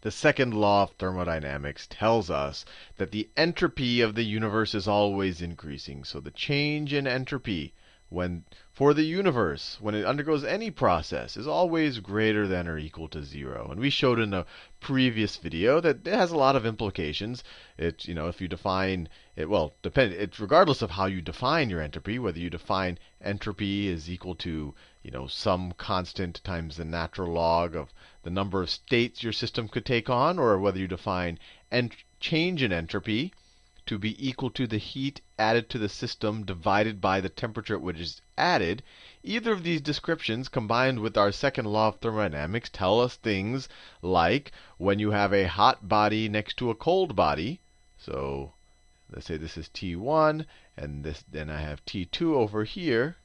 The second law of thermodynamics tells us that the entropy of the universe is always increasing. So the change in entropy for the universe, when it undergoes any process, is always greater than or equal to 0. And we showed in a previous video that it has a lot of implications. If you define it, it's regardless of how you define your entropy, whether you define entropy is equal to, some constant times the natural log of the number of states your system could take on, or whether you define change in entropy to be equal to the heat added to the system divided by the temperature at which is added. Either of these descriptions combined with our second law of thermodynamics tell us things like when you have a hot body next to a cold body. So let's say this is T1 and then I have T2 over here,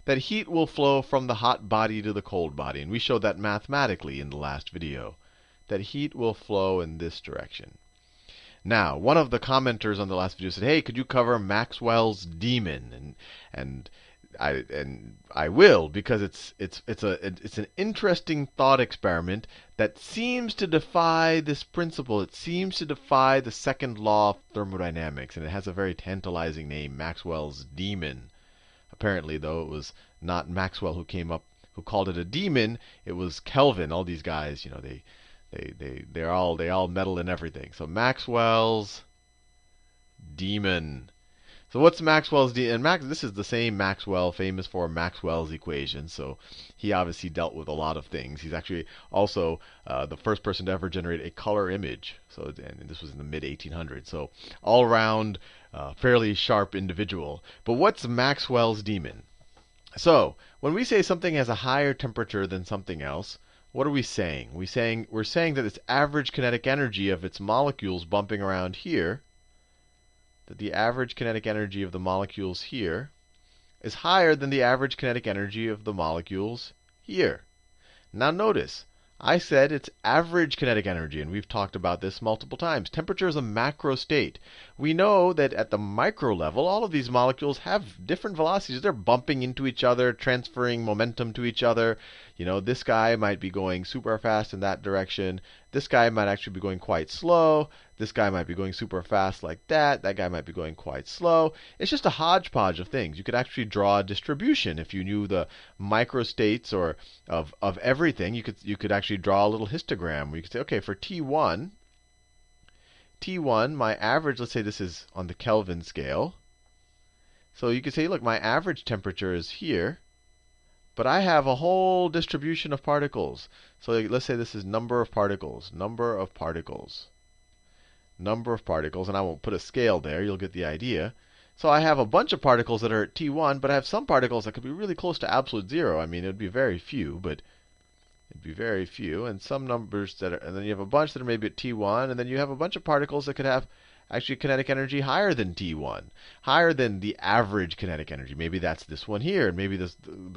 that heat will flow from the hot body to the cold body. And we showed that mathematically in the last video, that heat will flow in this direction. Now, one of the commenters on the last video said, "Hey, could you cover Maxwell's demon?" And I will, because it's an interesting thought experiment that seems to defy this principle. It seems to defy the second law of thermodynamics, and it has a very tantalizing name, Maxwell's demon. Apparently, though, it was not Maxwell who called it a demon. It was Kelvin. All these guys, they all meddle in everything. So Maxwell's demon. So what's Maxwell's demon? This is the same Maxwell, famous for Maxwell's equations. So he obviously dealt with a lot of things. He's actually also the first person to ever generate a color image. So and this was in the mid 1800s. So all around fairly sharp individual. But what's Maxwell's demon? So when we say something has a higher temperature than something else, what are we saying? We're saying that its average kinetic energy of its molecules bumping around here, that the average kinetic energy of the molecules here is higher than the average kinetic energy of the molecules here. Now notice, I said it's average kinetic energy, and we've talked about this multiple times. Temperature is a macro state. We know that at the micro level, all of these molecules have different velocities. They're bumping into each other, transferring momentum to each other. This guy might be going super fast in that direction. This guy might actually be going quite slow. This guy might be going super fast like that. That guy might be going quite slow. It's just a hodgepodge of things. You could actually draw a distribution if you knew the microstates or of everything. You could actually draw a little histogram where you could say, okay, for T1, my average, let's say this is on the Kelvin scale. So you could say, look, my average temperature is here. But I have a whole distribution of particles. So let's say this is number of particles, and I won't put a scale there. You'll get the idea. So I have a bunch of particles that are at T1, but I have some particles that could be really close to absolute zero. I mean, it would be very few, and some numbers and then you have a bunch that are maybe at T1, and then you have a bunch of particles that could have actually kinetic energy higher than T1, higher than the average kinetic energy. Maybe that's this one here, and maybe the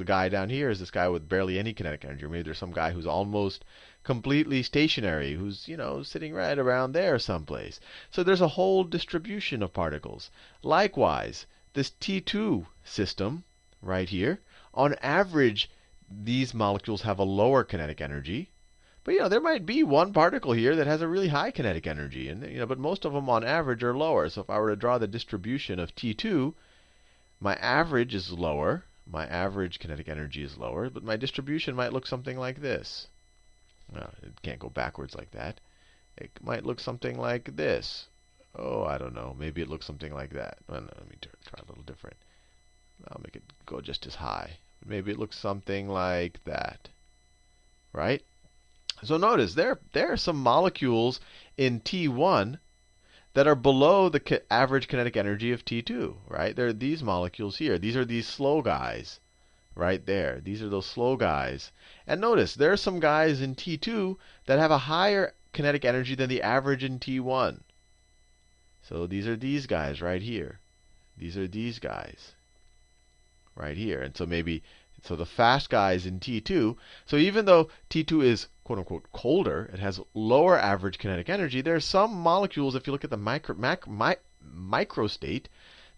guy down here is this guy with barely any kinetic energy, or maybe there's some guy who's almost completely stationary, who's sitting right around there someplace. So there's a whole distribution of particles. Likewise, this T2 system right here, on average, these molecules have a lower kinetic energy. But there might be one particle here that has a really high kinetic energy, and but most of them on average are lower. So if I were to draw the distribution of T2, my average is lower, my average kinetic energy is lower, but my distribution might look something like this. Well, it can't go backwards like that. It might look something like this. Oh, I don't know. Maybe it looks something like that. Well, no, let me try a little different. I'll make it go just as high. Maybe it looks something like that, right? So notice there are some molecules in T1 that are below the average kinetic energy of T2, right? There are these molecules here. These are these slow guys right there. These are those slow guys. And notice there are some guys in T2 that have a higher kinetic energy than the average in T1. So these are these guys right here. These are these guys right here. And so the fast guys in T2. So even though T2 is quote unquote colder, it has lower average kinetic energy. There are some molecules, if you look at the microstate,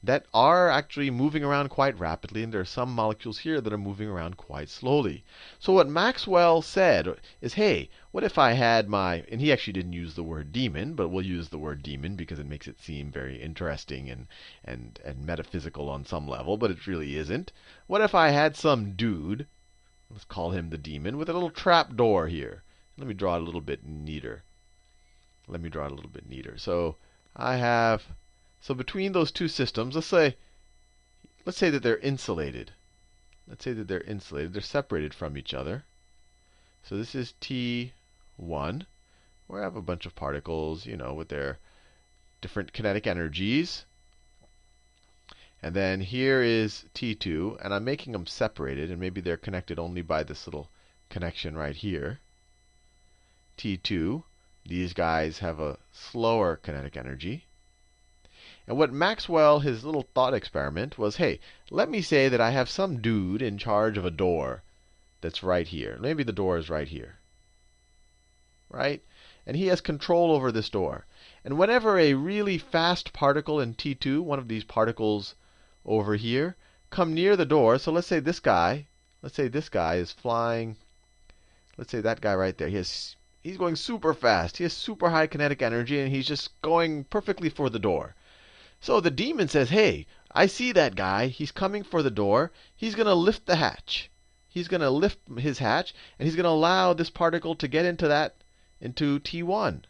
that are actually moving around quite rapidly, and there are some molecules here that are moving around quite slowly. So what Maxwell said is, hey, what if I had my, and he actually didn't use the word demon, but we'll use the word demon because it makes it seem very interesting and metaphysical on some level, but it really isn't. What if I had some dude, let's call him the demon, with a little trap door here. Let me draw it a little bit neater. So I have, so between those two systems, let's say that they're insulated. They're separated from each other. So this is T1, where I have a bunch of particles, with their different kinetic energies. And then here is T2, and I'm making them separated, and maybe they're connected only by this little connection right here. T2, these guys have a slower kinetic energy. And what Maxwell, his little thought experiment was, hey, let me say that I have some dude in charge of a door that's right here. Maybe the door is right here. Right? And he has control over this door. And whenever a really fast particle in T2, one of these particles over here, come near the door, so let's say this guy is flying, let's say that guy right there, he's going super fast. He has super high kinetic energy, and he's just going perfectly for the door. So the demon says, hey, I see that guy. He's coming for the door. He's going to lift the hatch. He's going to lift his hatch, and he's going to allow this particle to get into T1.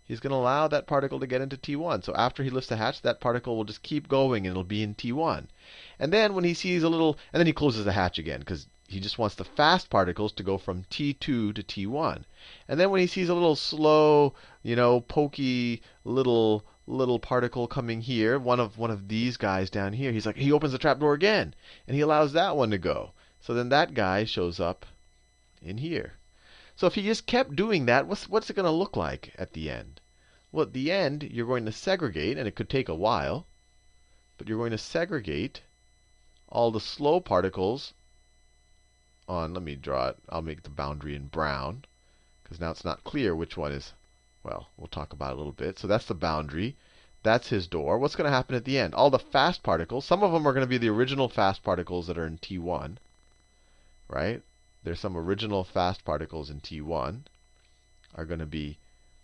He's going to allow that particle to get into T1. So after he lifts the hatch, that particle will just keep going, and it'll be in T1. And then when he sees a little, and then he closes the hatch again, because he just wants the fast particles to go from T2 to T1. And then when he sees a little slow, pokey little particle coming here, one of these guys down here, he opens the trapdoor again, and he allows that one to go. So then that guy shows up in here. So if he just kept doing that, what's it going to look like at the end? Well, at the end, you're going to segregate, and it could take a while, but you're going to segregate all the slow particles on, let me draw it, I'll make the boundary in brown, because now it's not clear which one is, well, we'll talk about it a little bit. So that's the boundary. That's his door. What's going to happen at the end? All the fast particles, some of them are going to be the original fast particles that are in T1, right? There's some original fast particles in T1 are going to be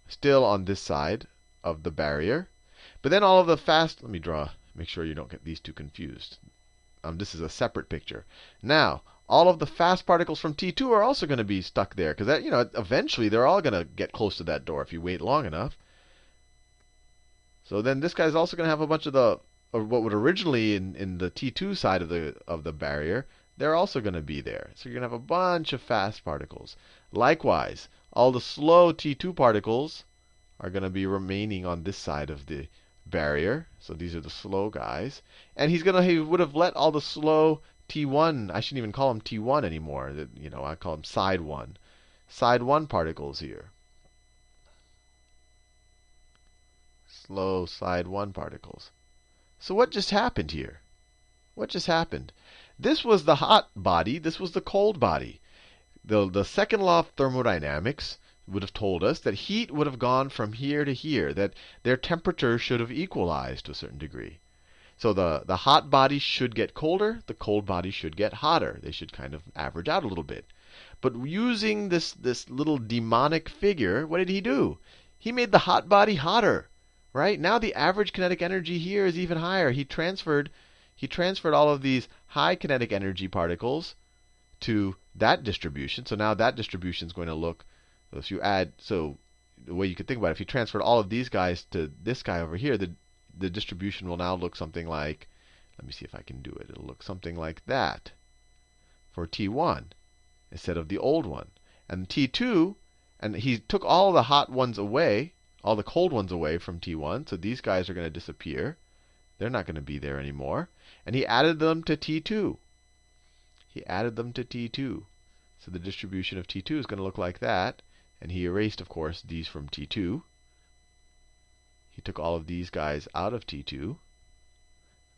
still on this side of the barrier. But then all of the fast, let me draw, make sure you don't get these two confused. This is a separate picture. Now, all of the fast particles from T2 are also going to be stuck there, because eventually they're all going to get close to that door if you wait long enough. So then this guy's also going to have a bunch of what would originally in the T2 side of the barrier, they're also going to be there. So you're going to have a bunch of fast particles. Likewise, all the slow T2 particles are going to be remaining on this side of the barrier. So these are the slow guys. And he would have let all the slow T1, I shouldn't even call them T1 anymore. I call them side 1. Side 1 particles here. Slow side 1 particles. So what just happened here? What just happened? This was the hot body. This was the cold body. The second law of thermodynamics would have told us that heat would have gone from here to here, that their temperature should have equalized to a certain degree. So the hot body should get colder, the cold body should get hotter. They should kind of average out a little bit. But using this little demonic figure, what did he do? He made the hot body hotter. Right? Now the average kinetic energy here is even higher. He transferred all of these high kinetic energy particles to that distribution. So now that distribution is going to look, if you add, so the way you could think about it, if you transferred all of these guys to this guy over here, the distribution will now look something like, let me see if I can do it. It'll look something like that for T1 instead of the old one. And T2, and he took all the hot ones away, all the cold ones away from T1. So these guys are going to disappear. They're not going to be there anymore. And he added them to T2. He added them to T2. So the distribution of T2 is going to look like that. And he erased, of course, these from T2. He took all of these guys out of T2.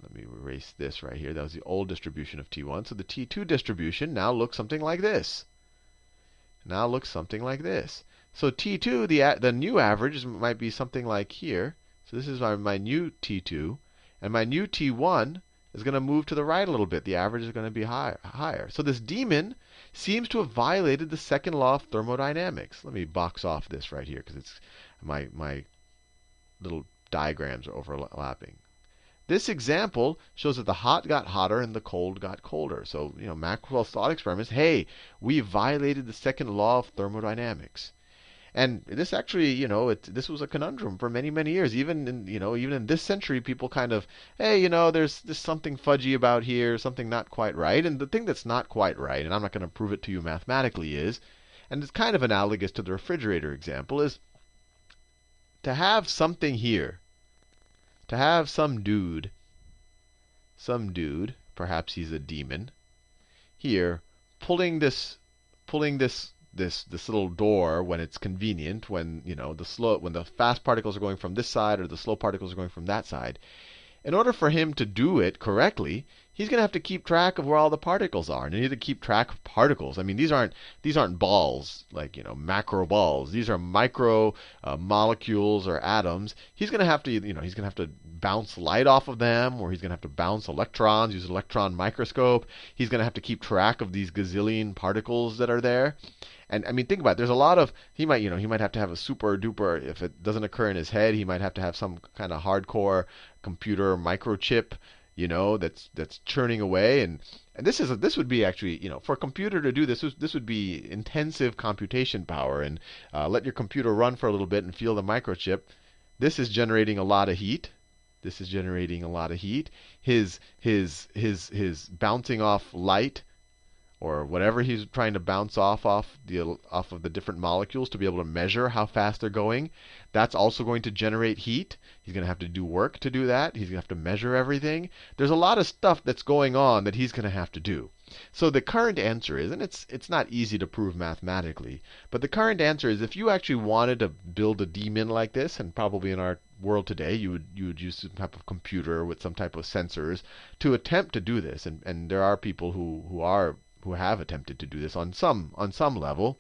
Let me erase this right here. That was the old distribution of T1. So the T2 distribution now looks something like this. Now looks something like this. So T2, the new average might be something like here. So this is my new T2. And my new T1 is going to move to the right a little bit. The average is going to be higher. So this demon seems to have violated the second law of thermodynamics. Let me box off this right here because it's my little diagrams are overlapping. This example shows that the hot got hotter and the cold got colder. So, Maxwell's thought experiment is, hey, we violated the second law of thermodynamics. And this actually, this was a conundrum for many, many years. Even in this century, people kind of, hey, there's something fudgy about here, something not quite right. And the thing that's not quite right, and I'm not going to prove it to you mathematically, is, and it's kind of analogous to the refrigerator example, is to have something here, to have some dude, perhaps he's a demon, here, pulling this little door when it's convenient, when the fast particles are going from this side or the slow particles are going from that side. In order for him to do it correctly, he's going to have to keep track of where all the particles are. And you need to keep track of particles. I mean, these aren't balls like macro balls. These are micro molecules or atoms. He's going to have to bounce light off of them, or he's going to have to bounce electrons, use an electron microscope. He's going to have to keep track of these gazillion particles that are there. And I mean, think about it. There's a lot of he might have to have a super duper. If it doesn't occur in his head, he might have to have some kind of hardcore computer microchip, that's churning away. And this would be actually, for a computer to do this would be intensive computation power. And let your computer run for a little bit and feel the microchip. This is generating a lot of heat. His bouncing off light, or whatever he's trying to bounce off of the different molecules to be able to measure how fast they're going, that's also going to generate heat. He's going to have to do work to do that. He's going to have to measure everything. There's a lot of stuff that's going on that he's going to have to do. So the current answer is, and it's not easy to prove mathematically, but the current answer is, if you actually wanted to build a daemon like this, and probably in our world today you would use some type of computer with some type of sensors to attempt to do this. And there are people who have attempted to do this on some level.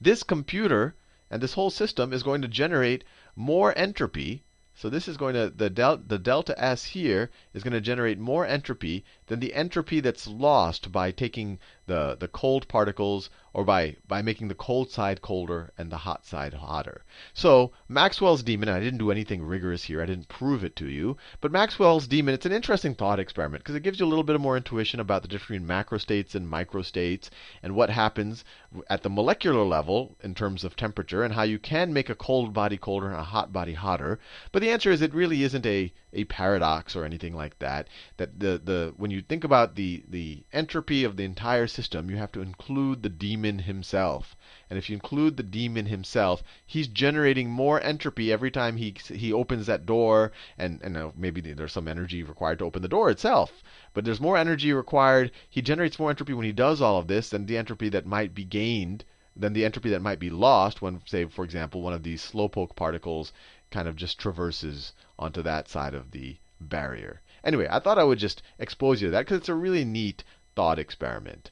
This computer and this whole system is going to generate more entropy. So this is going to, the delta S here is going to generate more entropy than the entropy that's lost by taking the cold particles, or by making the cold side colder and the hot side hotter. So Maxwell's demon, and I didn't do anything rigorous here, I didn't prove it to you, but Maxwell's demon, it's an interesting thought experiment because it gives you a little bit more intuition about the difference between macro states and micro states, and what happens at the molecular level in terms of temperature, and how you can make a cold body colder and a hot body hotter. But the answer is, it really isn't a paradox or anything like that. That when you think about the entropy of the entire system, you have to include the demon himself. And if you include the demon himself, he's generating more entropy every time he opens that door. And maybe there's some energy required to open the door itself, but there's more energy required. He generates more entropy when he does all of this than the entropy that might be gained, than the entropy that might be lost when, say, for example, one of these slowpoke particles kind of just traverses onto that side of the barrier. Anyway, I thought I would just expose you to that because it's a really neat thought experiment.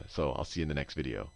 So I'll see you in the next video.